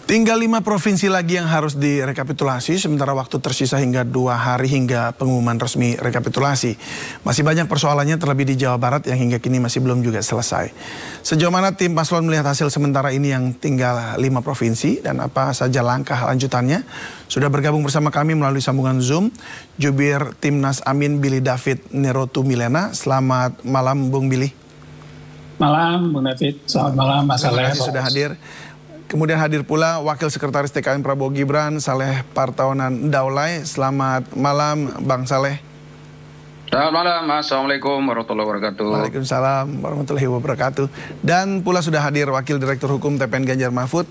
Tinggal 5 provinsi lagi yang harus direkapitulasi, sementara waktu tersisa hingga 2 hari hingga pengumuman resmi rekapitulasi. Masih banyak persoalannya, terlebih di Jawa Barat yang hingga kini masih belum juga selesai. Sejauh mana tim paslon melihat hasil sementara ini yang tinggal 5 provinsi dan apa saja langkah lanjutannya? Sudah bergabung bersama kami melalui sambungan Zoom, Jubir Timnas Amin Billy David Nerotu Milena. Selamat malam Bung Billy. Malam Bung David, selamat malam Mas Saleh. Terima kasih sudah hadir. Kemudian hadir pula Wakil Sekretaris TKN Prabowo Gibran, Saleh Partaunan Daulay. Selamat malam Bang Saleh. Selamat malam, Assalamualaikum warahmatullahi wabarakatuh. Waalaikumsalam warahmatullahi wabarakatuh. Dan pula sudah hadir Wakil Direktur Hukum TPN Ganjar Mahfud,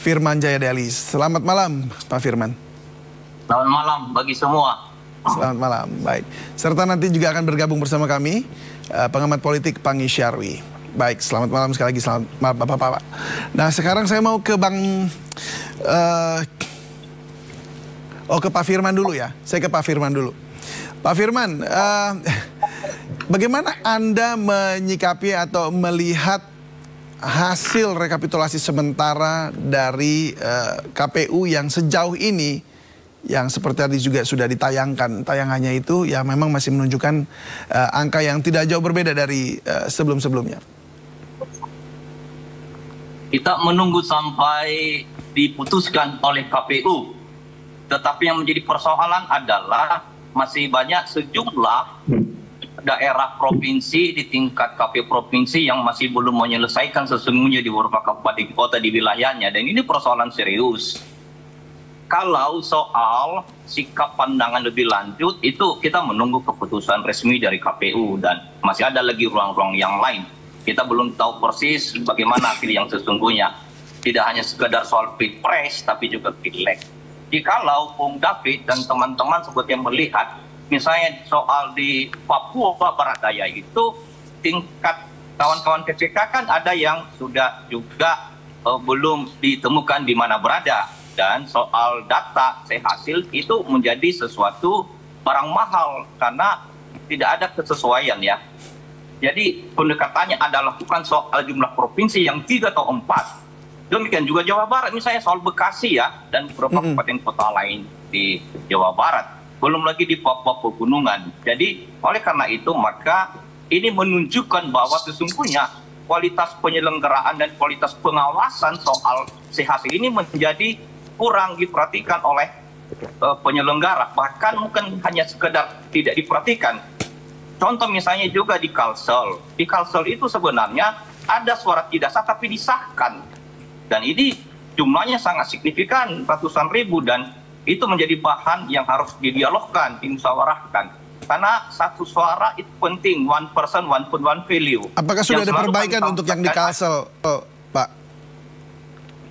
Firman Jayadeli. Selamat malam Pak Firman. Selamat malam bagi semua. Selamat malam, baik. Serta nanti juga akan bergabung bersama kami pengamat politik Pangi Syarwi. Baik, selamat malam sekali lagi, selamat malam Bapak-Bapak. Nah, sekarang saya mau ke ke Pak Firman dulu ya. Saya ke Pak Firman dulu. Pak Firman, bagaimana Anda menyikapi atau melihat hasil rekapitulasi sementara dari KPU yang sejauh ini, yang seperti tadi juga sudah ditayangkan, tayangannya itu ya memang masih menunjukkan angka yang tidak jauh berbeda dari sebelum-sebelumnya. Kita menunggu sampai diputuskan oleh KPU. Tetapi yang menjadi persoalan adalah masih banyak sejumlah daerah provinsi di tingkat KPU provinsi yang masih belum menyelesaikan sesungguhnya di beberapa kabupaten kota di wilayahnya. Dan ini persoalan serius. Kalau soal sikap pandangan lebih lanjut itu kita menunggu keputusan resmi dari KPU dan masih ada lagi ruang-ruang yang lain. Kita belum tahu persis bagaimana hasil yang sesungguhnya. Tidak hanya sekedar soal pilpres, tapi juga pileg. Jikalau Bung David dan teman-teman sepertinya melihat, misalnya soal di Papua Barat Daya itu, tingkat kawan-kawan PPK kan ada yang sudah juga belum ditemukan di mana berada. Dan soal data hasil itu menjadi sesuatu barang mahal karena tidak ada kesesuaian ya. Jadi pendekatannya adalah bukan soal jumlah provinsi yang 3 atau 4. Demikian juga Jawa Barat, misalnya soal Bekasi ya, dan beberapa kabupaten kota lain di Jawa Barat. Belum lagi di Papua Pegunungan. Jadi oleh karena itu maka ini menunjukkan bahwa sesungguhnya kualitas penyelenggaraan dan kualitas pengawasan soal hasil ini menjadi kurang diperhatikan oleh penyelenggara. Bahkan mungkin hanya sekedar tidak diperhatikan. Contoh misalnya juga di Kalsel. Di Kalsel itu sebenarnya ada suara tidak sah tapi disahkan. Dan ini jumlahnya sangat signifikan, ratusan ribu. Dan itu menjadi bahan yang harus didialogkan, dimusyawarahkan. Karena satu suara itu penting, one person, one vote, one value. Apakah sudah ada perbaikan untuk yang di Kalsel, Pak?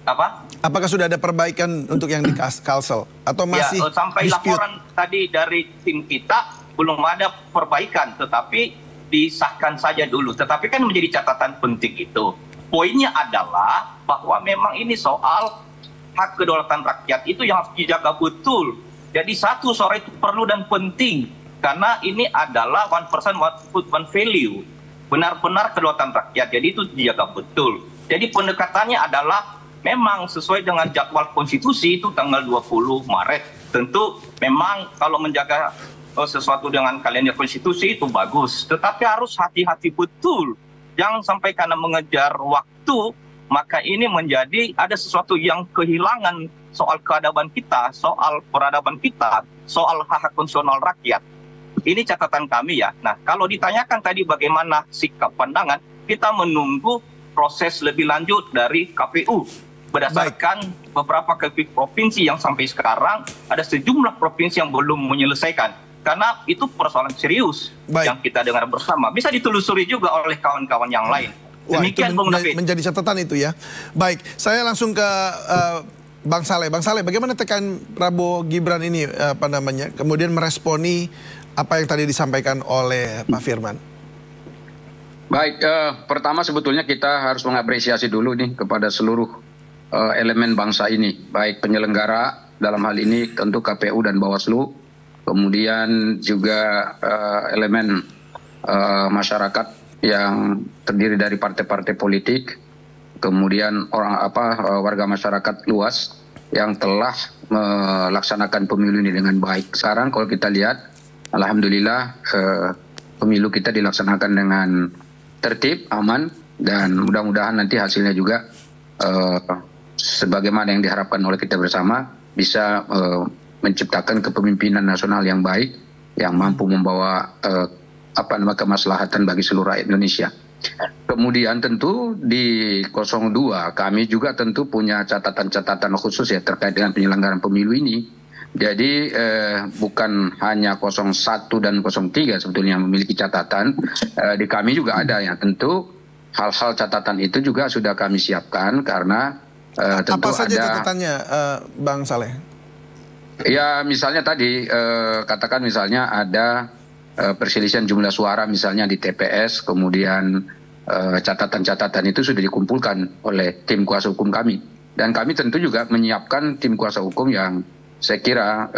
Apa? Apakah sudah ada perbaikan untuk yang di Kalsel? Atau masih ya, sampai dispute? Laporan tadi dari tim kita, belum ada perbaikan, tetapi disahkan saja dulu. Tetapi kan menjadi catatan penting itu. Poinnya adalah bahwa memang ini soal hak kedaulatan rakyat itu yang harus dijaga betul. Jadi satu suara itu perlu dan penting. Karena ini adalah one person, one vote, one value. Benar-benar kedaulatan rakyat, jadi itu dijaga betul. Jadi pendekatannya adalah memang sesuai dengan jadwal konstitusi itu tanggal 20 Maret. Tentu memang kalau menjaga sesuatu dengan kalender konstitusi itu bagus, tetapi harus hati-hati betul. Jangan sampai karena mengejar waktu, maka ini menjadi ada sesuatu yang kehilangan soal keadaban kita, soal peradaban kita, soal hak konstitusional rakyat. Ini catatan kami ya. Nah, kalau ditanyakan tadi bagaimana sikap pandangan, kita menunggu proses lebih lanjut dari KPU. Berdasarkan beberapa provinsi yang sampai sekarang, ada sejumlah provinsi yang belum menyelesaikan. Karena itu persoalan serius yang kita dengar bersama. Bisa ditelusuri juga oleh kawan-kawan yang lain. Demikian Bung David. Menjadi catatan itu ya. Baik, saya langsung ke Bang Saleh. Bang Saleh, bagaimana tekan Prabowo Gibran ini kemudian meresponi apa yang tadi disampaikan oleh Pak Firman? Baik, pertama sebetulnya kita harus mengapresiasi dulu nih kepada seluruh elemen bangsa ini. Baik penyelenggara, dalam hal ini tentu KPU dan Bawaslu. Kemudian juga elemen masyarakat yang terdiri dari partai-partai politik, kemudian warga masyarakat luas yang telah melaksanakan pemilu ini dengan baik. Sekarang kalau kita lihat, alhamdulillah pemilu kita dilaksanakan dengan tertib, aman, dan mudah-mudahan nanti hasilnya juga sebagaimana yang diharapkan oleh kita bersama, bisa menciptakan kepemimpinan nasional yang baik, yang mampu membawa kemaslahatan bagi seluruh rakyat Indonesia. Kemudian tentu di 02 kami juga tentu punya catatan-catatan khusus ya terkait dengan penyelenggaraan pemilu ini. Jadi bukan hanya 01 dan 03 sebetulnya yang memiliki catatan, di kami juga ada ya. Tentu hal-hal catatan itu juga sudah kami siapkan karena tentu apa saja ada catatannya, Bang Saleh? Ya misalnya tadi katakan misalnya ada perselisihan jumlah suara misalnya di TPS, kemudian catatan-catatan itu sudah dikumpulkan oleh tim kuasa hukum kami. Dan kami tentu juga menyiapkan tim kuasa hukum yang saya kira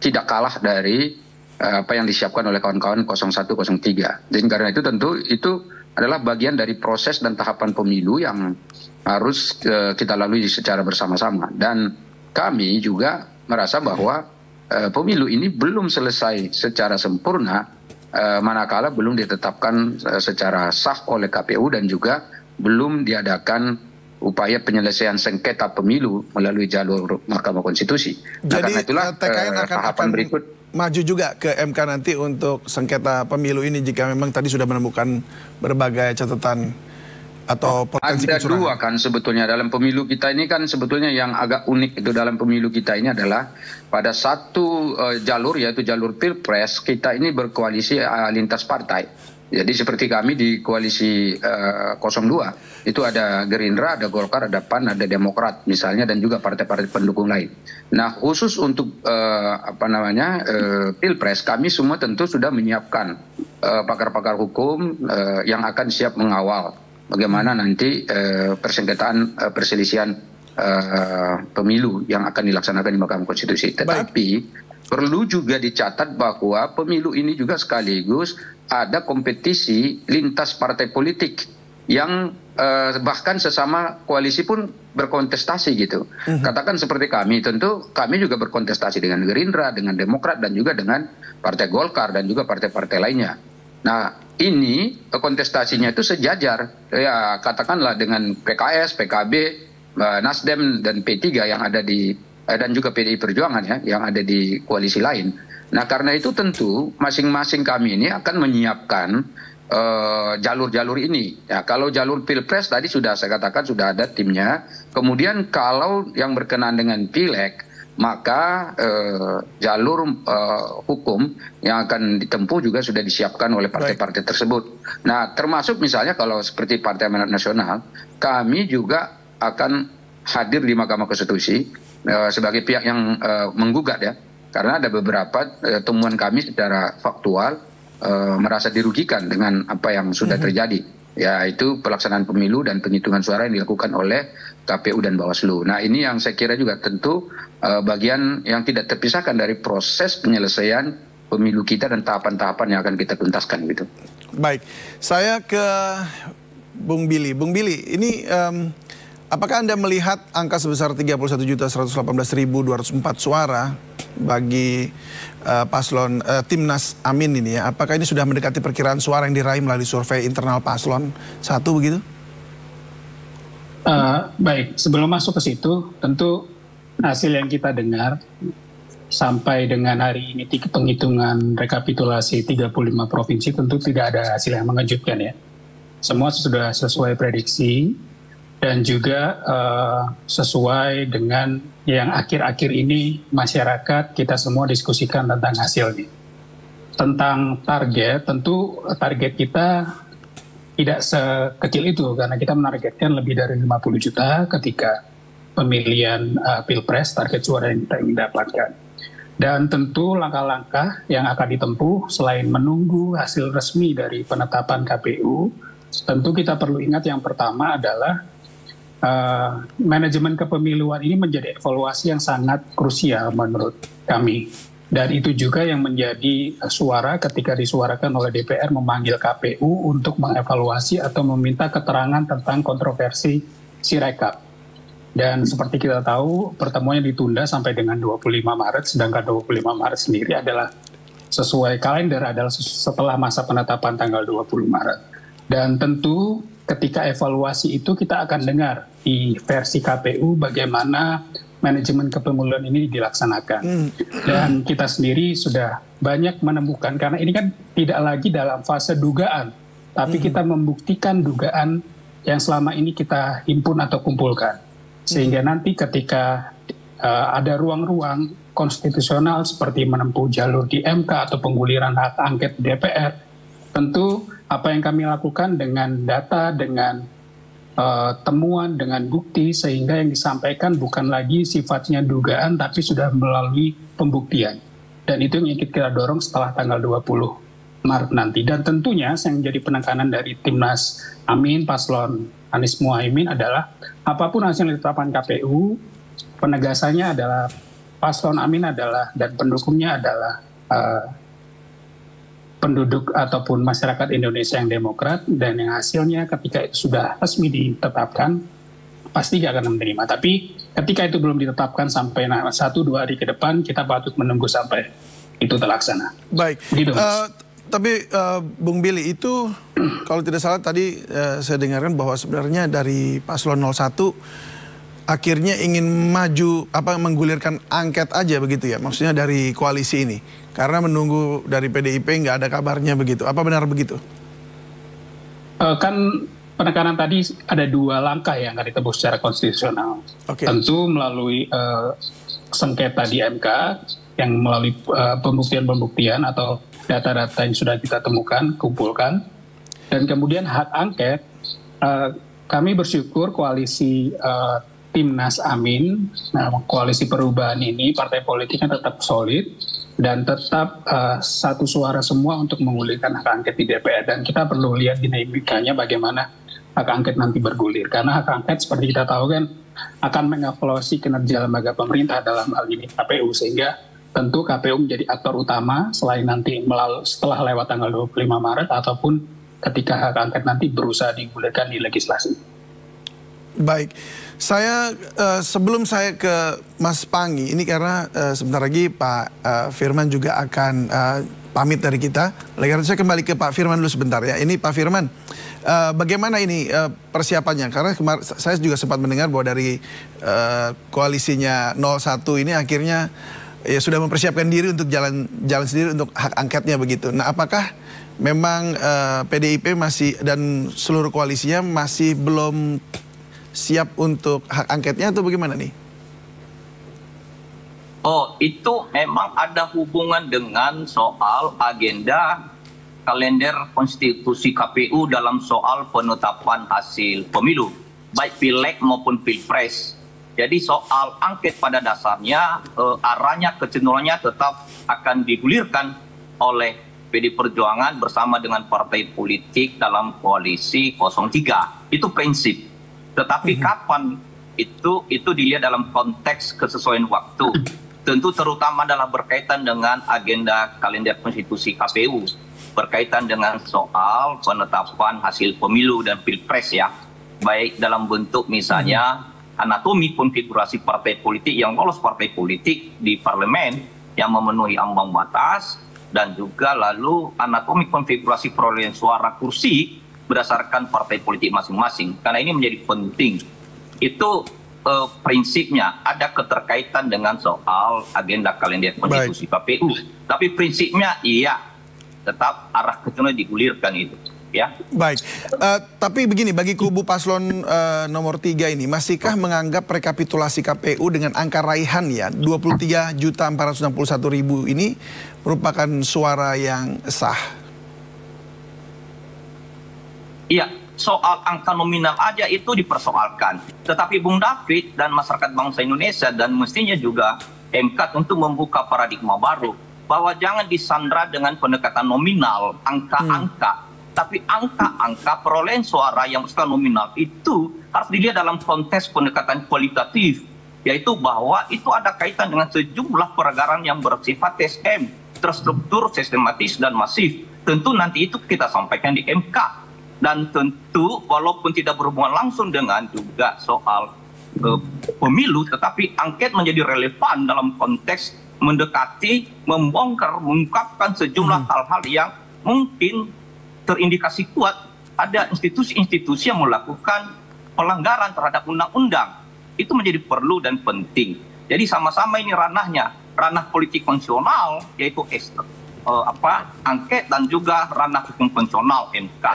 tidak kalah dari apa yang disiapkan oleh kawan-kawan 0103. Dan karena itu tentu itu adalah bagian dari proses dan tahapan pemilu yang harus kita lalui secara bersama-sama. Dan kami juga merasa bahwa pemilu ini belum selesai secara sempurna manakala belum ditetapkan secara sah oleh KPU dan juga belum diadakan upaya penyelesaian sengketa pemilu melalui jalur Mahkamah Konstitusi. Nah, jadi karena itulah TKN akan berikut maju juga ke MK nanti untuk sengketa pemilu ini jika memang tadi sudah menemukan berbagai catatan atau potensi ada kecurangan. dua kan sebetulnya dalam pemilu kita ini kan sebetulnya yang agak unik itu dalam pemilu kita ini adalah pada satu jalur yaitu jalur Pilpres kita ini berkoalisi lintas partai. Jadi seperti kami di koalisi 02 itu ada Gerindra, ada Golkar, ada PAN, ada Demokrat misalnya dan juga partai-partai pendukung lain. Nah khusus untuk Pilpres kami semua tentu sudah menyiapkan pakar-pakar hukum yang akan siap mengawal bagaimana nanti perselisihan pemilu yang akan dilaksanakan di Mahkamah Konstitusi. Tetapi perlu juga dicatat bahwa pemilu ini juga sekaligus ada kompetisi lintas partai politik yang bahkan sesama koalisi pun berkontestasi gitu. Katakan seperti kami, tentu kami juga berkontestasi dengan Gerindra, dengan Demokrat dan juga dengan Partai Golkar dan juga partai-partai lainnya. Nah, ini kontestasinya itu sejajar, ya katakanlah dengan PKS, PKB, Nasdem dan P3 yang ada di dan juga PDI Perjuangan ya yang ada di koalisi lain. Nah, karena itu tentu masing-masing kami ini akan menyiapkan jalur-jalur ini. Ya, kalau jalur Pilpres tadi sudah saya katakan sudah ada timnya. Kemudian kalau yang berkenaan dengan Pileg maka jalur hukum yang akan ditempuh juga sudah disiapkan oleh partai-partai tersebut. Nah, termasuk misalnya kalau seperti Partai Amanat Nasional, kami juga akan hadir di Mahkamah Konstitusi sebagai pihak yang menggugat ya, karena ada beberapa temuan kami secara faktual merasa dirugikan dengan apa yang sudah terjadi, yaitu pelaksanaan pemilu dan penghitungan suara yang dilakukan oleh KPU dan Bawaslu. Nah, ini yang saya kira juga tentu bagian yang tidak terpisahkan dari proses penyelesaian pemilu kita dan tahapan-tahapan yang akan kita tuntaskan gitu. Baik, saya ke Bung Billy. Bung Billy, ini apakah Anda melihat angka sebesar 31.118.204 suara bagi paslon Timnas Amin ini ya? Apakah ini sudah mendekati perkiraan suara yang diraih melalui survei internal paslon 1 begitu? Baik, sebelum masuk ke situ, tentu hasil yang kita dengar sampai dengan hari ini penghitungan rekapitulasi 35 provinsi tentu tidak ada hasil yang mengejutkan ya. Semua sudah sesuai prediksi dan juga sesuai dengan yang akhir-akhir ini masyarakat kita semua diskusikan tentang hasilnya. Tentang target, tentu target kita tidak sekecil itu karena kita menargetkan lebih dari 50 juta ketika pemilihan Pilpres, target suara yang kita ingin dapatkan. Dan tentu langkah-langkah yang akan ditempuh selain menunggu hasil resmi dari penetapan KPU, tentu kita perlu ingat yang pertama adalah manajemen kepemiluan ini menjadi evaluasi yang sangat krusial menurut kami. Dan itu juga yang menjadi suara ketika disuarakan oleh DPR memanggil KPU untuk mengevaluasi atau meminta keterangan tentang kontroversi Sirekap. Dan seperti kita tahu, pertemuannya ditunda sampai dengan 25 Maret, sedangkan 25 Maret sendiri adalah sesuai kalender adalah setelah masa penetapan tanggal 20 Maret. Dan tentu ketika evaluasi itu kita akan dengar di versi KPU bagaimana manajemen kepemiluan ini dilaksanakan. Dan kita sendiri sudah banyak menemukan, karena ini kan tidak lagi dalam fase dugaan, tapi kita membuktikan dugaan yang selama ini kita himpun atau kumpulkan. Sehingga nanti ketika ada ruang-ruang konstitusional seperti menempuh jalur di MK atau pengguliran hak angket DPR, tentu apa yang kami lakukan dengan data, dengan temuan, dengan bukti, sehingga yang disampaikan bukan lagi sifatnya dugaan tapi sudah melalui pembuktian. Dan itu yang kita dorong setelah tanggal 20 Maret nanti. Dan tentunya yang menjadi penekanan dari Timnas Amin, Paslon Anies Muhaimin adalah apapun hasil ditetapkan KPU, penegasannya adalah Paslon Amin adalah dan pendukungnya adalah penduduk ataupun masyarakat Indonesia yang demokrat, dan yang hasilnya ketika itu sudah resmi ditetapkan pasti akan menerima. Tapi ketika itu belum ditetapkan sampai 1-2 hari ke depan, kita patut menunggu sampai itu terlaksana. Baik. Begitu, tapi Bung Billy, itu kalau tidak salah tadi saya dengarkan bahwa sebenarnya dari Paslon 01 akhirnya ingin maju menggulirkan angket aja begitu ya, maksudnya dari koalisi ini. Karena menunggu dari PDIP nggak ada kabarnya begitu. Apa benar begitu? Kan penekanan tadi ada 2 langkah yang akan ditempuh secara konstitusional. Tentu melalui sengketa di MK yang melalui pembuktian-pembuktian atau data-data yang sudah kita temukan, kumpulkan. Dan kemudian hak angket, kami bersyukur koalisi Timnas Amin, koalisi perubahan ini, partai politiknya tetap solid dan tetap satu suara semua untuk menggulirkan hak angket di DPR. Dan kita perlu lihat dinamikanya bagaimana hak angket nanti bergulir. Karena hak angket seperti kita tahu kan akan mengevaluasi kinerja lembaga pemerintah, dalam hal ini KPU. Sehingga tentu KPU menjadi aktor utama selain nanti setelah lewat tanggal 25 Maret ataupun ketika hak angket nanti berusaha digulirkan di legislasi. Baik, saya sebelum saya ke Mas Panggi, ini karena sebentar lagi Pak Firman juga akan pamit dari kita. Oleh karena itu saya kembali ke Pak Firman dulu sebentar ya. Ini Pak Firman, bagaimana ini persiapannya? Karena kemarin saya juga sempat mendengar bahwa dari koalisinya 01 ini akhirnya ya sudah mempersiapkan diri untuk jalan sendiri untuk hak angketnya begitu. Nah, apakah memang PDIP masih dan seluruh koalisinya masih belum siap untuk hak angketnya atau bagaimana nih? Oh, itu memang ada hubungan dengan soal agenda kalender konstitusi KPU dalam soal penetapan hasil pemilu, baik pileg maupun pilpres. Jadi soal angket pada dasarnya arahnya, kecenderungannya tetap akan digulirkan oleh PD Perjuangan bersama dengan partai politik dalam koalisi 03. Itu prinsip. Tetapi kapan itu dilihat dalam konteks kesesuaian waktu. Tentu terutama adalah berkaitan dengan agenda kalender konstitusi KPU, berkaitan dengan soal penetapan hasil pemilu dan pilpres ya, baik dalam bentuk misalnya anatomi konfigurasi partai politik yang lolos partai politik di parlemen yang memenuhi ambang batas, dan juga lalu anatomi konfigurasi perolehan suara kursi berdasarkan partai politik masing-masing. Karena ini menjadi penting. Itu prinsipnya ada keterkaitan dengan soal agenda kalender konstitusi KPU. Tapi prinsipnya iya, tetap arah kecenderungan digulirkan itu. Ya. Baik, tapi begini, bagi kubu paslon nomor 3 ini, masihkah menganggap rekapitulasi KPU dengan angka raihan ya 23.461.000 ini merupakan suara yang sah? Iya, soal angka nominal aja itu dipersoalkan. Tetapi Bung David dan masyarakat bangsa Indonesia dan mestinya juga MK untuk membuka paradigma baru bahwa jangan disandra dengan pendekatan nominal, angka-angka. Tapi angka-angka perolehan suara yang bersifat nominal itu harus dilihat dalam konteks pendekatan kualitatif. yaitu bahwa itu ada kaitan dengan sejumlah pelanggaran yang bersifat TSM, terstruktur, sistematis, dan masif. Tentu nanti itu kita sampaikan di MK. Dan tentu walaupun tidak berhubungan langsung dengan juga soal pemilu, tetapi angket menjadi relevan dalam konteks mendekati, membongkar, mengungkapkan sejumlah hal-hal yang mungkin terindikasi kuat ada institusi-institusi yang melakukan pelanggaran terhadap undang-undang. Itu menjadi perlu dan penting. Jadi sama-sama ini ranahnya, ranah politik konvensional, yaitu angket, dan juga ranah hukum konvensional MK,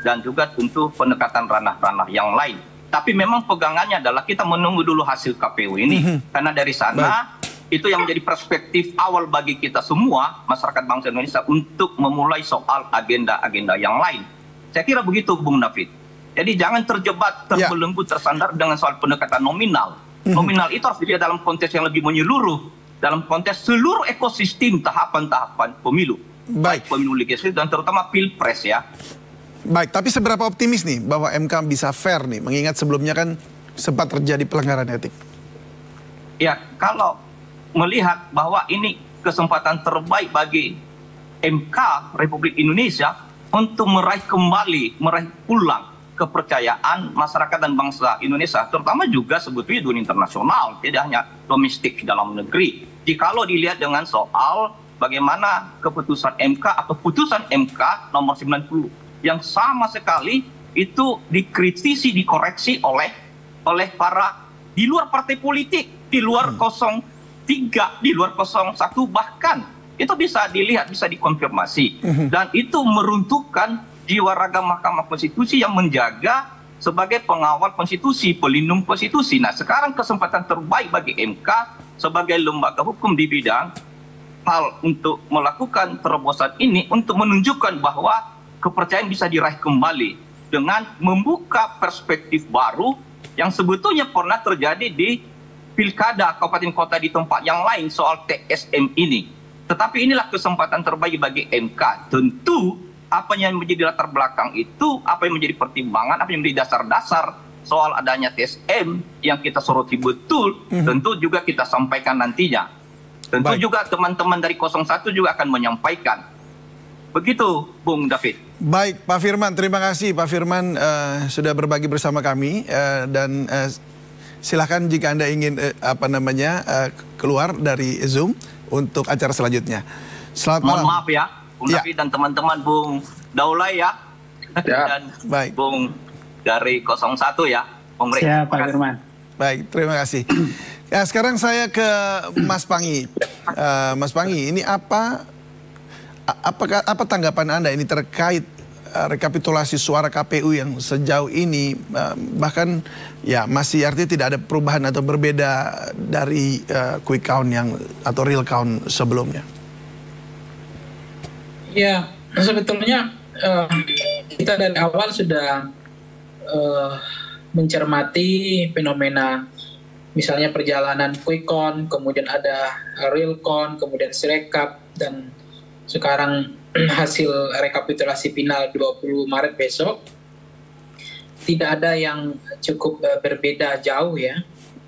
dan juga tentu pendekatan ranah-ranah yang lain. Tapi memang pegangannya adalah kita menunggu dulu hasil KPU ini, karena dari sana itu yang menjadi perspektif awal bagi kita semua masyarakat bangsa Indonesia untuk memulai soal agenda-agenda yang lain. Saya kira begitu, Bung David. Jadi jangan terjebak, terbelenggu, tersandar dengan soal pendekatan nominal. Nominal itu harus dilihat dalam konteks yang lebih menyeluruh, dalam konteks seluruh ekosistem tahapan-tahapan pemilu. Baik pemilu legislatif dan terutama pilpres ya. Baik, tapi seberapa optimis nih bahwa MK bisa fair nih, mengingat sebelumnya kan sempat terjadi pelanggaran etik? Ya, kalau melihat bahwa ini kesempatan terbaik bagi MK Republik Indonesia untuk meraih pulang kepercayaan masyarakat dan bangsa Indonesia, terutama juga sebetulnya dunia internasional, tidak hanya domestik dalam negeri. Jikalau dilihat dengan soal bagaimana keputusan MK atau putusan MK nomor 90 yang sama sekali itu dikritisi, dikoreksi oleh para di luar partai politik, di luar 03, di luar 01 bahkan. Itu bisa dilihat, bisa dikonfirmasi. Dan itu meruntuhkan jiwa raga Mahkamah Konstitusi yang menjaga sebagai pengawal konstitusi, pelindung konstitusi. Nah, sekarang kesempatan terbaik bagi MK sebagai lembaga hukum di bidang hal untuk melakukan terobosan ini, untuk menunjukkan bahwa kepercayaan bisa diraih kembali dengan membuka perspektif baru yang sebetulnya pernah terjadi di pilkada kabupaten kota di tempat yang lain soal TSM ini. Tetapi inilah kesempatan terbaik bagi MK. Tentu apa yang menjadi latar belakang itu, apa yang menjadi pertimbangan, apa yang menjadi dasar-dasar soal adanya TSM yang kita soroti betul, tentu juga kita sampaikan nantinya. Tentu juga teman-teman dari 01 juga akan menyampaikan. Begitu, Bung David. Baik, Pak Firman, terima kasih Pak Firman sudah berbagi bersama kami dan silakan jika Anda ingin keluar dari Zoom untuk acara selanjutnya. Selamat malam. Mohon maaf ya, Bung David dan teman-teman, Bung Daulay ya. Dan Bung dari 01 ya, Bung Rey. Siap, Pak Firman. Baik, terima kasih. Ya, sekarang saya ke Mas Panggi. Mas Panggi, ini apa tanggapan Anda ini terkait rekapitulasi suara KPU yang sejauh ini bahkan ya masih artinya tidak ada perubahan atau berbeda dari quick count atau real count sebelumnya? Ya, sebetulnya kita dari awal sudah mencermati fenomena misalnya perjalanan quick count, kemudian ada real count, kemudian sirekap, dan sekarang hasil rekapitulasi final 20 Maret besok. Tidak ada yang cukup berbeda jauh ya.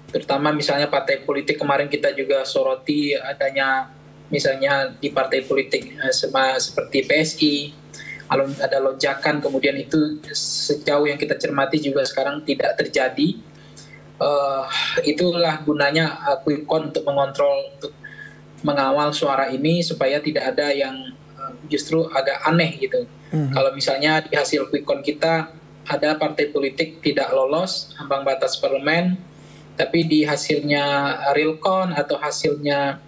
Terutama misalnya partai politik, kemarin kita juga soroti adanya misalnya di partai politik seperti PSI, ada lonjakan, kemudian itu sejauh yang kita cermati juga sekarang tidak terjadi. Itulah gunanya quick count, untuk mengontrol, untuk mengawal suara ini supaya tidak ada yang justru agak aneh gitu. Kalau misalnya di hasil quick count kita ada partai politik tidak lolos ambang batas parlemen, tapi di hasilnya real count atau hasilnya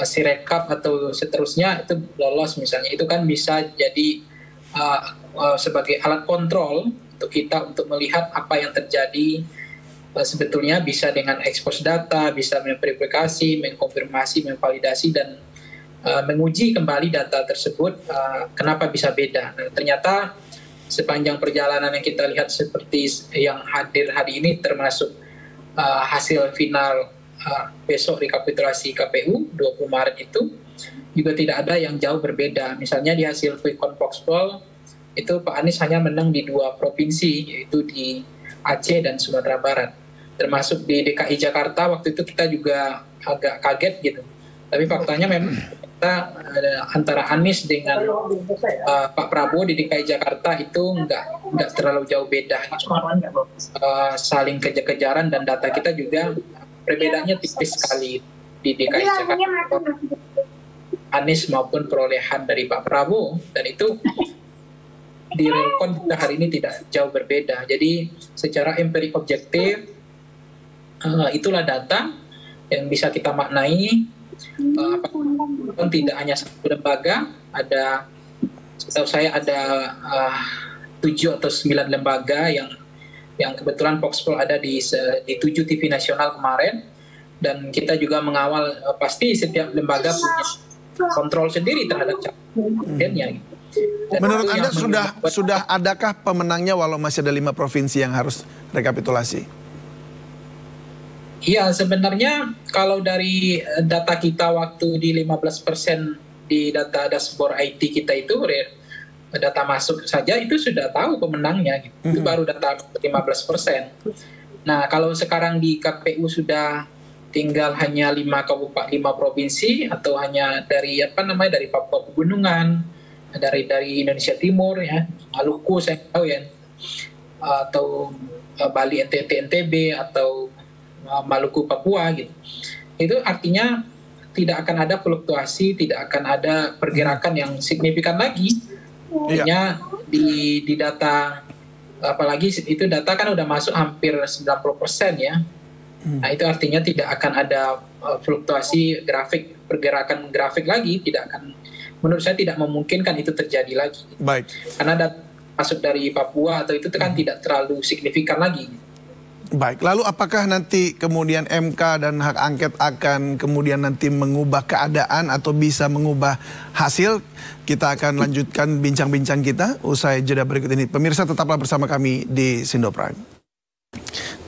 sirekap atau seterusnya itu lolos misalnya, itu kan bisa jadi sebagai alat kontrol untuk kita untuk melihat apa yang terjadi. Sebetulnya bisa dengan ekspos data, bisa memverifikasi, mengkonfirmasi, memvalidasi, dan menguji kembali data tersebut, kenapa bisa beda. Nah, ternyata sepanjang perjalanan yang kita lihat seperti yang hadir hari ini, termasuk hasil final besok rekapitulasi KPU 20 Maret itu, juga tidak ada yang jauh berbeda. Misalnya di hasil quick count Voxpol, itu Pak Anies hanya menang di 2 provinsi, yaitu di Aceh dan Sumatera Barat. termasuk di DKI Jakarta waktu itu kita juga agak kaget gitu. Tapi faktanya memang kita antara Anies dengan Pak Prabowo di DKI Jakarta itu nggak terlalu jauh beda. Saling kejar-kejaran dan data kita juga perbedaannya tipis sekali di DKI Jakarta. Anies maupun perolehan dari Pak Prabowo, dan itu di realcon kita hari ini tidak jauh berbeda. Jadi secara empirik objektif itulah data yang bisa kita maknai. Tidak hanya satu lembaga, ada, setahu saya ada 7 atau 9 lembaga yang kebetulan Foxpol ada di 7 TV nasional kemarin, dan kita juga mengawal pasti setiap lembaga punya kontrol sendiri terhadap capresnya. Menurut Anda sudah adakah pemenangnya walau masih ada 5 provinsi yang harus rekapitulasi? Iya, sebenarnya kalau dari data kita waktu di 15% di data dashboard IT kita itu, data masuk saja itu sudah tahu pemenangnya. Gitu. Itu baru data 15%. Nah, kalau sekarang di KPU sudah tinggal hanya 5 provinsi, atau hanya dari dari Papua Pegunungan, dari Indonesia Timur, ya, Maluku saya tahu ya, atau Bali NTT NTB, atau Maluku Papua gitu. Itu artinya tidak akan ada fluktuasi, tidak akan ada pergerakan yang signifikan lagi. Hanya di data, apalagi itu data kan udah masuk hampir 90% ya. Nah, itu artinya tidak akan ada fluktuasi grafik, pergerakan grafik lagi, tidak akan, menurut saya tidak memungkinkan itu terjadi lagi. Baik. Karena data masuk dari Papua atau itu kan tidak terlalu signifikan lagi. Baik, lalu apakah nanti kemudian MK dan hak angket akan kemudian nanti mengubah keadaan atau bisa mengubah hasil? Kita akan lanjutkan bincang-bincang kita usai jeda berikut ini. Pemirsa, tetaplah bersama kami di Sindo Prime.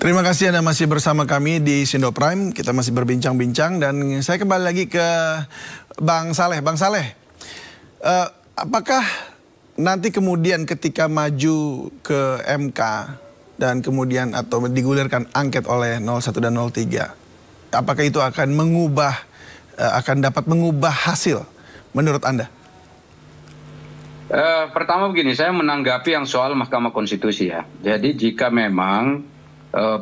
Terima kasih Anda masih bersama kami di Sindo Prime. Kita masih berbincang-bincang dan saya kembali lagi ke Bang Saleh. Bang Saleh, apakah nanti kemudian ketika maju ke MK dan kemudian atau digulirkan angket oleh 01 dan 03, apakah itu akan mengubah, akan dapat mengubah hasil menurut Anda? Pertama begini, saya menanggapi yang soal Mahkamah Konstitusi ya. Jadi jika memang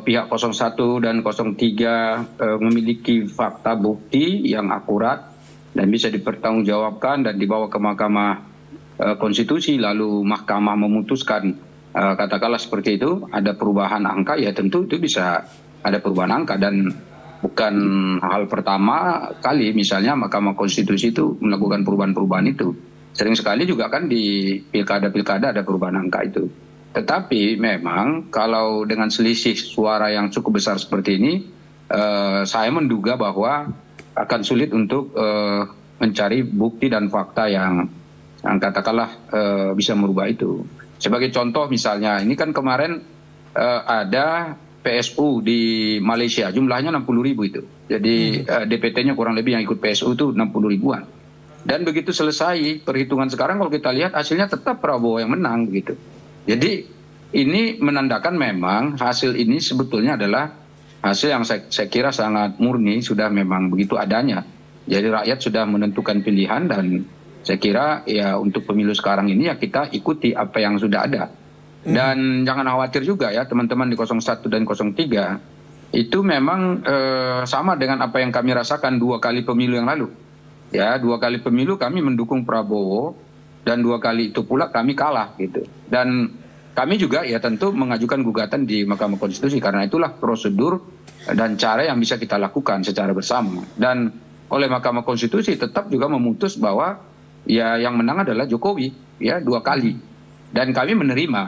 pihak 01 dan 03 memiliki fakta bukti yang akurat dan bisa dipertanggungjawabkan dan dibawa ke Mahkamah Konstitusi, lalu Mahkamah memutuskan katakanlah seperti itu, ada perubahan angka, ya tentu itu bisa ada perubahan angka. Dan bukan hal pertama kali misalnya Mahkamah Konstitusi itu melakukan perubahan-perubahan itu. Sering sekali juga kan di pilkada-pilkada ada perubahan angka itu. Tetapi memang kalau dengan selisih suara yang cukup besar seperti ini, saya menduga bahwa akan sulit untuk mencari bukti dan fakta yang katakanlah bisa merubah itu. Sebagai contoh misalnya, ini kan kemarin ada PSU di Malaysia, jumlahnya 60.000 itu. Jadi DPT-nya kurang lebih yang ikut PSU itu 60 ribuan. Dan begitu selesai perhitungan sekarang, kalau kita lihat hasilnya tetap Prabowo yang menang gitu. Jadi ini menandakan memang hasil ini sebetulnya adalah hasil yang saya kira sangat murni, sudah memang begitu adanya. Jadi rakyat sudah menentukan pilihan, dan saya kira ya untuk pemilu sekarang ini ya kita ikuti apa yang sudah ada. Dan jangan khawatir juga ya teman-teman di 01 dan 03, itu memang sama dengan apa yang kami rasakan 2 kali pemilu yang lalu. Ya, 2 kali pemilu kami mendukung Prabowo, dan 2 kali itu pula kami kalah gitu. Dan kami juga ya tentu mengajukan gugatan di Mahkamah Konstitusi, karena itulah prosedur dan cara yang bisa kita lakukan secara bersama. Dan oleh Mahkamah Konstitusi tetap juga memutus bahwa ya yang menang adalah Jokowi ya 2 kali. Dan kami menerima,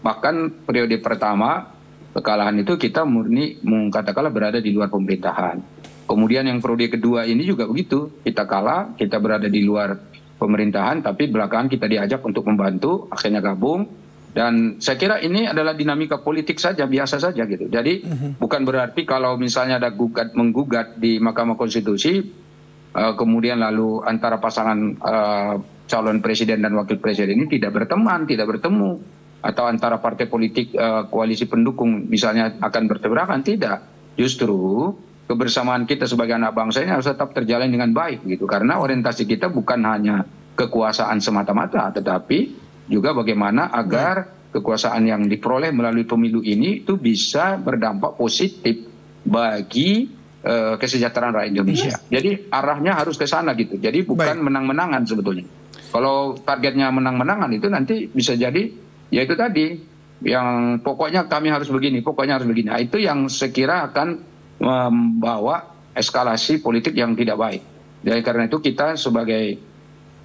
bahkan periode pertama kekalahan itu kita murni katakanlah berada di luar pemerintahan. Kemudian yang periode kedua ini juga begitu, kita kalah, kita berada di luar pemerintahan, tapi belakangan kita diajak untuk membantu, akhirnya gabung. Dan saya kira ini adalah dinamika politik saja, biasa saja gitu. Jadi bukan berarti kalau misalnya ada menggugat di Mahkamah Konstitusi, kemudian lalu antara pasangan calon presiden dan wakil presiden ini tidak berteman, tidak bertemu. atau antara partai politik koalisi pendukung misalnya akan bertabrakan, tidak. Justru kebersamaan kita sebagai anak bangsa ini harus tetap terjalin dengan baik gitu, karena orientasi kita bukan hanya kekuasaan semata-mata, tetapi juga bagaimana agar kekuasaan yang diperoleh melalui pemilu ini itu bisa berdampak positif bagi kesejahteraan rakyat Indonesia. Jadi arahnya harus ke sana gitu. Jadi bukan menang-menangan sebetulnya. Kalau targetnya menang-menangan itu nanti bisa jadi ya itu tadi yang pokoknya kami harus begini, pokoknya harus begini. Nah, itu yang sekira akan membawa eskalasi politik yang tidak baik. Jadi karena itu kita sebagai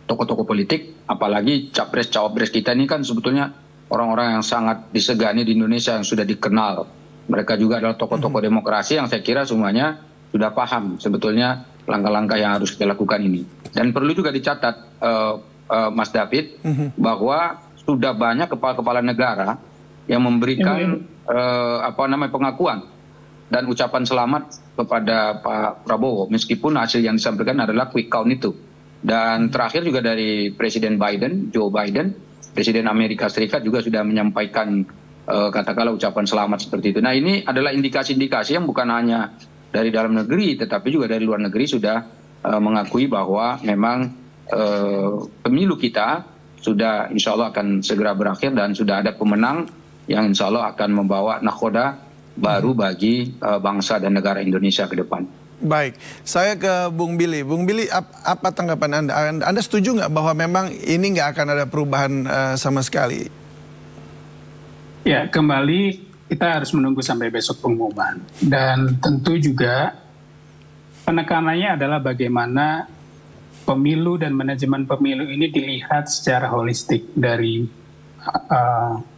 tokoh-tokoh politik, apalagi capres-cawapres kita ini kan sebetulnya orang-orang yang sangat disegani di Indonesia, yang sudah dikenal. Mereka juga adalah tokoh-tokoh demokrasi yang saya kira semuanya sudah paham sebetulnya langkah-langkah yang harus kita lakukan ini. Dan perlu juga dicatat, Mas David, bahwa sudah banyak kepala-kepala negara yang memberikan pengakuan dan ucapan selamat kepada Pak Prabowo, meskipun hasil yang disampaikan adalah quick count itu. Dan terakhir juga dari Presiden Biden, Joe Biden, Presiden Amerika Serikat juga sudah menyampaikan katakanlah ucapan selamat seperti itu. Nah, ini adalah indikasi-indikasi yang bukan hanya dari dalam negeri, tetapi juga dari luar negeri sudah mengakui bahwa memang pemilu kita sudah insya Allah akan segera berakhir dan sudah ada pemenang yang insya Allah akan membawa nakhoda baru bagi bangsa dan negara Indonesia ke depan. Baik, saya ke Bung Billy. Bung Billy, apa tanggapan Anda? Anda setuju nggak bahwa memang ini nggak akan ada perubahan sama sekali? Ya, kembali kita harus menunggu sampai besok pengumuman. Dan tentu juga penekanannya adalah bagaimana pemilu dan manajemen pemilu ini dilihat secara holistik dari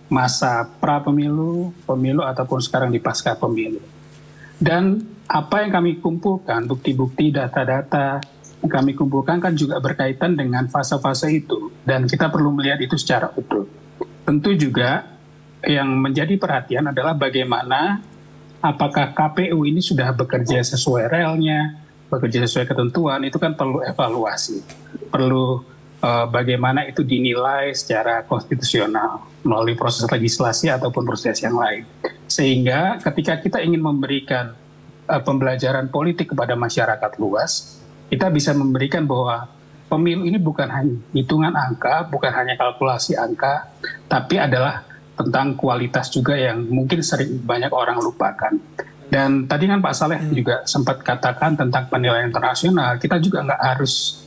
masa pra-pemilu, pemilu, ataupun sekarang di pasca pemilu. Dan apa yang kami kumpulkan, bukti-bukti, data-data yang kami kumpulkan kan juga berkaitan dengan fase-fase itu. Dan kita perlu melihat itu secara utuh. Tentu juga yang menjadi perhatian adalah bagaimana apakah KPU ini sudah bekerja sesuai relnya, bekerja sesuai ketentuan, itu kan perlu evaluasi. Perlu bagaimana itu dinilai secara konstitusional melalui proses legislasi ataupun proses yang lain. Sehingga ketika kita ingin memberikan pembelajaran politik kepada masyarakat luas, kita bisa memberikan bahwa pemilu ini bukan hanya hitungan angka, bukan hanya kalkulasi angka, tapi adalah tentang kualitas juga yang mungkin sering banyak orang lupakan. Dan tadi kan Pak Saleh juga sempat katakan tentang penilaian internasional, kita juga harus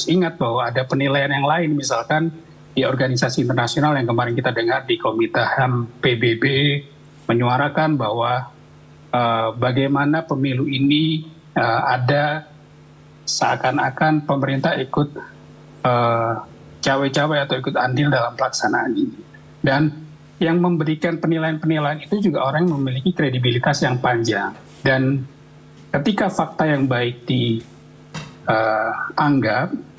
ingat bahwa ada penilaian yang lain, misalkan di organisasi internasional yang kemarin kita dengar di Komite HAM PBB menyuarakan bahwa bagaimana pemilu ini ada seakan-akan pemerintah ikut cawe-cawe atau ikut andil dalam pelaksanaan ini. Dan yang memberikan penilaian-penilaian itu juga orang yang memiliki kredibilitas yang panjang. Dan ketika fakta yang baik dianggap,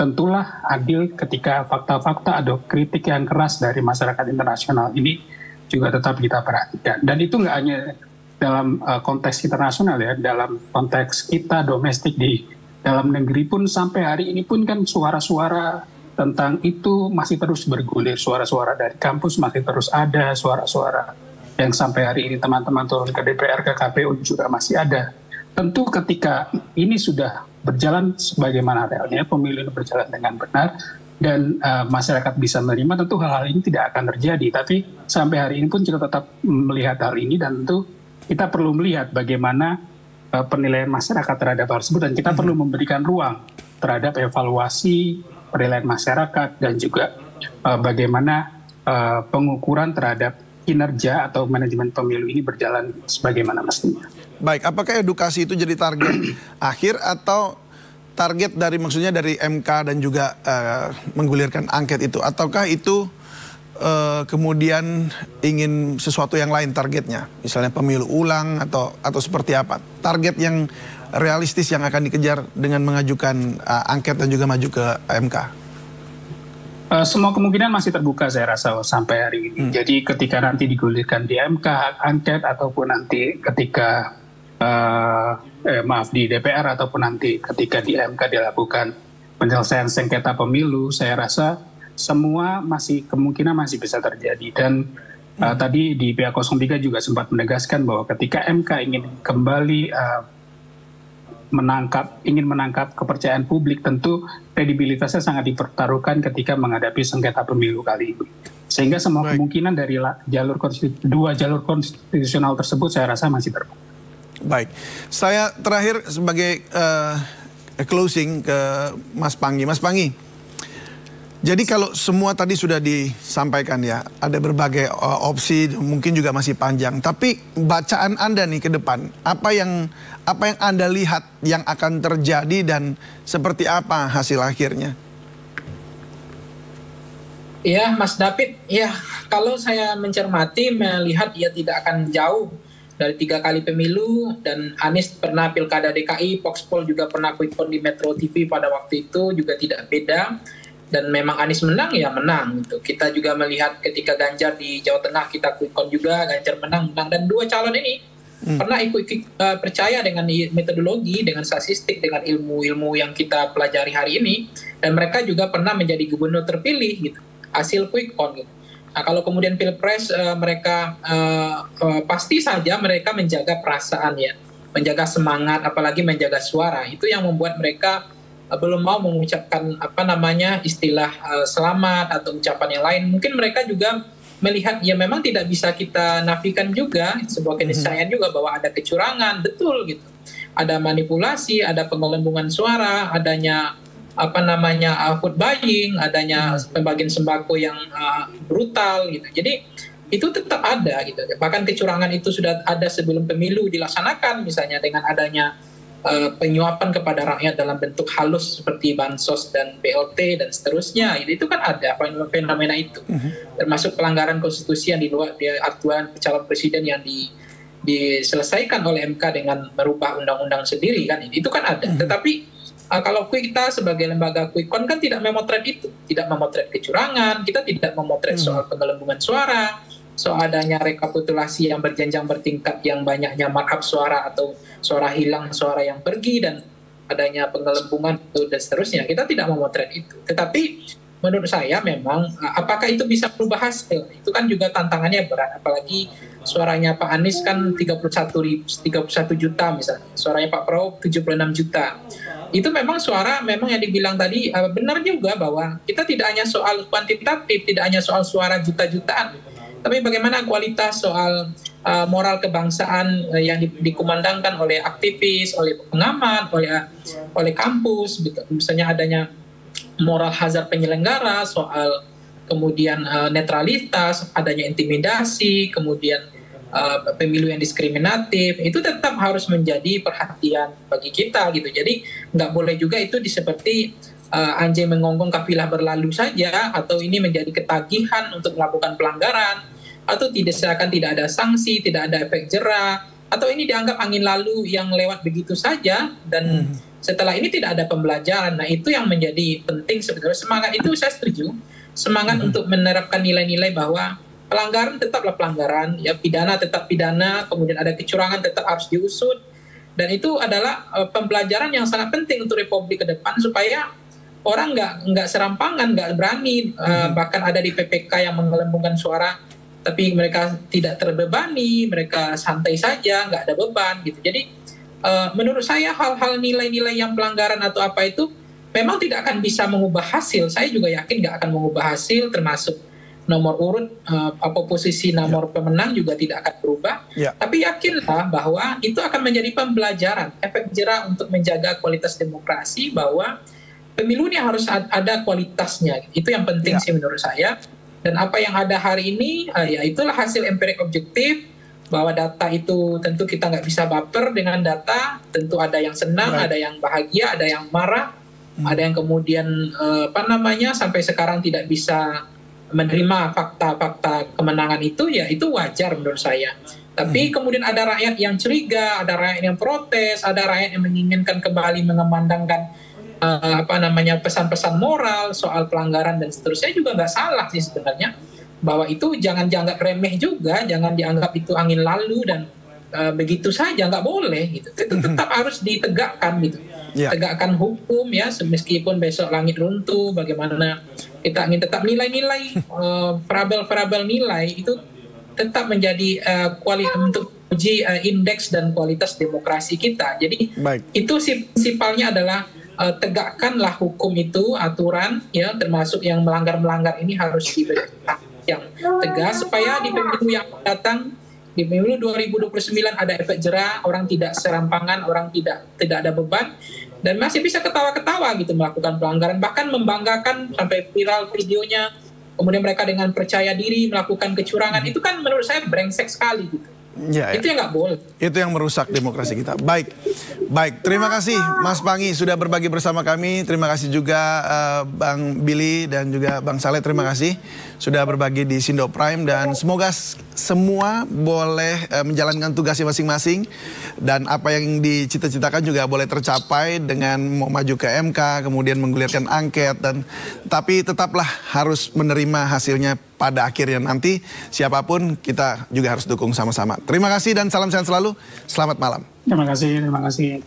tentulah adil ketika fakta-fakta atau kritik yang keras dari masyarakat internasional ini juga tetap kita perhatikan. Dan itu nggak hanya dalam konteks internasional ya, dalam konteks kita domestik di dalam negeri pun sampai hari ini pun kan suara-suara tentang itu masih terus bergulir, suara-suara dari kampus masih terus ada, suara-suara yang sampai hari ini teman-teman turun ke DPR, ke KPU juga masih ada. Tentu ketika ini sudah berjalan sebagaimana realnya, pemilu ini berjalan dengan benar, dan masyarakat bisa menerima, tentu hal-hal ini tidak akan terjadi. Tapi sampai hari ini pun kita tetap melihat hal ini, dan tentu kita perlu melihat bagaimana penilaian masyarakat terhadap hal tersebut, dan kita perlu memberikan ruang terhadap evaluasi penilaian masyarakat dan juga bagaimana pengukuran terhadap kinerja atau manajemen pemilu ini berjalan sebagaimana mestinya. Baik, apakah edukasi itu jadi target akhir atau target dari maksudnya dari MK dan juga menggulirkan angket itu, ataukah itu kemudian ingin sesuatu yang lain targetnya, misalnya pemilu ulang atau seperti apa? Target yang realistis yang akan dikejar dengan mengajukan angket dan juga maju ke MK? Semua kemungkinan masih terbuka saya rasa sampai hari ini. Jadi ketika nanti digulirkan di MK angket ataupun nanti ketika di DPR ataupun nanti ketika di MK dilakukan penyelesaian sengketa pemilu, saya rasa semua kemungkinan masih bisa terjadi. Dan tadi di pihak 03 juga sempat menegaskan bahwa ketika MK ingin kembali ingin menangkap kepercayaan publik, tentu kredibilitasnya sangat dipertaruhkan ketika menghadapi sengketa pemilu kali ini. Sehingga semua kemungkinan dari dua jalur konstitusional tersebut saya rasa masih terbuka. Baik, saya terakhir sebagai closing ke Mas Panggi. Mas Panggi, jadi kalau semua tadi sudah disampaikan ya, ada berbagai opsi, mungkin juga masih panjang. Tapi bacaan Anda nih ke depan, apa yang Anda lihat yang akan terjadi dan seperti apa hasil akhirnya? Ya, Mas David, ya kalau saya mencermati melihat ia tidak akan jauh dari 3 kali pemilu, dan Anies pernah pilkada DKI, Foxpol juga pernah quick count di Metro TV pada waktu itu juga tidak beda, dan memang Anies menang ya menang gitu. Kita juga melihat ketika Ganjar di Jawa Tengah kita quick count juga, Ganjar menang, dan dua calon ini pernah percaya dengan metodologi, dengan statistik, dengan ilmu-ilmu yang kita pelajari hari ini, dan mereka juga pernah menjadi gubernur terpilih gitu, hasil quick count gitu. Nah, kalau kemudian Pilpres mereka pasti saja mereka menjaga perasaan ya, menjaga semangat, apalagi menjaga suara. Itu yang membuat mereka belum mau mengucapkan istilah selamat atau ucapan yang lain. Mungkin mereka juga melihat ya memang tidak bisa kita nafikan juga sebuah keniscayaan juga bahwa ada kecurangan, betul gitu. Ada manipulasi, ada penggelembungan suara, adanya vote buying, adanya pembagian sembako yang brutal gitu. Jadi itu tetap ada gitu. Bahkan kecurangan itu sudah ada sebelum pemilu dilaksanakan, misalnya dengan adanya penyuapan kepada rakyat dalam bentuk halus seperti bansos dan BLT dan seterusnya. Itu kan ada fenomena itu. Termasuk pelanggaran konstitusi yang di luar aturan calon presiden yang diselesaikan oleh MK dengan merubah undang-undang sendiri kan. Itu kan ada. Tetapi kalau kita sebagai lembaga quick count kan tidak memotret itu, tidak memotret kecurangan, kita tidak memotret soal penggelembungan suara, soal adanya rekapitulasi yang berjenjang bertingkat yang banyaknya markup suara atau suara hilang, suara yang pergi, dan adanya penggelembungan dan seterusnya. Kita tidak memotret itu. Tetapi menurut saya memang apakah itu bisa berubah hasil? Itu kan juga tantangannya berat, apalagi suaranya Pak Anies kan 31 juta misalnya, suaranya Pak Prabowo 76 juta. Itu memang suara memang yang dibilang tadi benar juga bahwa kita tidak hanya soal kuantitatif, tidak hanya soal suara juta-jutaan, tapi bagaimana kualitas soal moral kebangsaan yang dikumandangkan oleh aktivis, oleh pengamat, oleh kampus, gitu. Misalnya adanya moral hazard penyelenggara, soal kemudian netralitas, adanya intimidasi, kemudian pemilu yang diskriminatif, itu tetap harus menjadi perhatian bagi kita gitu. Jadi nggak boleh juga itu seperti anjing menggonggong kafilah berlalu saja, atau ini menjadi ketagihan untuk melakukan pelanggaran, atau seakan tidak ada sanksi, tidak ada efek jera, atau ini dianggap angin lalu yang lewat begitu saja, dan setelah ini tidak ada pembelajaran. Nah, itu yang menjadi penting sebetulnya. Semangat itu saya setuju, semangat untuk menerapkan nilai-nilai bahwa pelanggaran tetaplah pelanggaran, ya pidana tetap pidana, kemudian ada kecurangan tetap harus diusut, dan itu adalah pembelajaran yang sangat penting untuk Republik ke depan supaya orang nggak serampangan, nggak berani, bahkan ada di PPK yang menggelembungkan suara, tapi mereka tidak terbebani, mereka santai saja, nggak ada beban gitu. Jadi menurut saya hal-hal nilai-nilai yang pelanggaran atau apa itu memang tidak akan bisa mengubah hasil. Saya juga yakin nggak akan mengubah hasil, termasuk nomor urut, posisi nomor pemenang juga tidak akan berubah. Tapi yakinlah bahwa itu akan menjadi pembelajaran, efek jera untuk menjaga kualitas demokrasi, bahwa pemilu ini harus ada kualitasnya. Itu yang penting sih menurut saya. Dan apa yang ada hari ini, ya itulah hasil empirik objektif, bahwa data itu tentu kita nggak bisa baper dengan data, tentu ada yang senang, ada yang bahagia, ada yang marah, ada yang kemudian sampai sekarang tidak bisa menerima fakta-fakta kemenangan itu, ya itu wajar menurut saya. Tapi kemudian ada rakyat yang curiga, ada rakyat yang protes, ada rakyat yang menginginkan kembali mengembandangkan pesan-pesan moral soal pelanggaran dan seterusnya, juga nggak salah sih sebenarnya. Bahwa itu jangan dianggap remeh juga, jangan dianggap itu angin lalu dan begitu saja, nggak boleh gitu. Itu tetap harus ditegakkan gitu. Tegakkan hukum ya, meskipun besok langit runtuh, bagaimana kita ingin tetap nilai-nilai, variabel-variabel nilai itu tetap menjadi untuk uji indeks dan kualitas demokrasi kita. Jadi itu simpelnya adalah tegakkanlah hukum itu, aturan ya, termasuk yang melanggar-melanggar ini harus diberi yang tegas supaya di pemilu yang datang, di pemilu 2029 ada efek jera, orang tidak serampangan, orang tidak ada beban, dan masih bisa ketawa-ketawa gitu melakukan pelanggaran, bahkan membanggakan sampai viral videonya, kemudian mereka dengan percaya diri melakukan kecurangan, itu kan menurut saya brengsek sekali gitu. Ya, itu yang nggak boleh. Itu yang merusak demokrasi kita. Baik, terima kasih Mas Panggi sudah berbagi bersama kami. Terima kasih juga Bang Billy dan juga Bang Saleh. Terima kasih sudah berbagi di Sindo Prime, dan semoga semua boleh menjalankan tugasnya masing-masing, dan apa yang dicita-citakan juga boleh tercapai dengan maju ke MK, kemudian menggulirkan angket, dan tapi tetaplah harus menerima hasilnya pada akhirnya nanti. Siapapun kita juga harus dukung sama-sama. Terima kasih dan salam sehat selalu. Selamat malam. Terima kasih.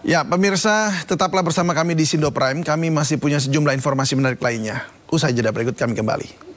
Ya, pemirsa, tetaplah bersama kami di Sindo Prime. Kami masih punya sejumlah informasi menarik lainnya. Usai jeda berikut kami kembali.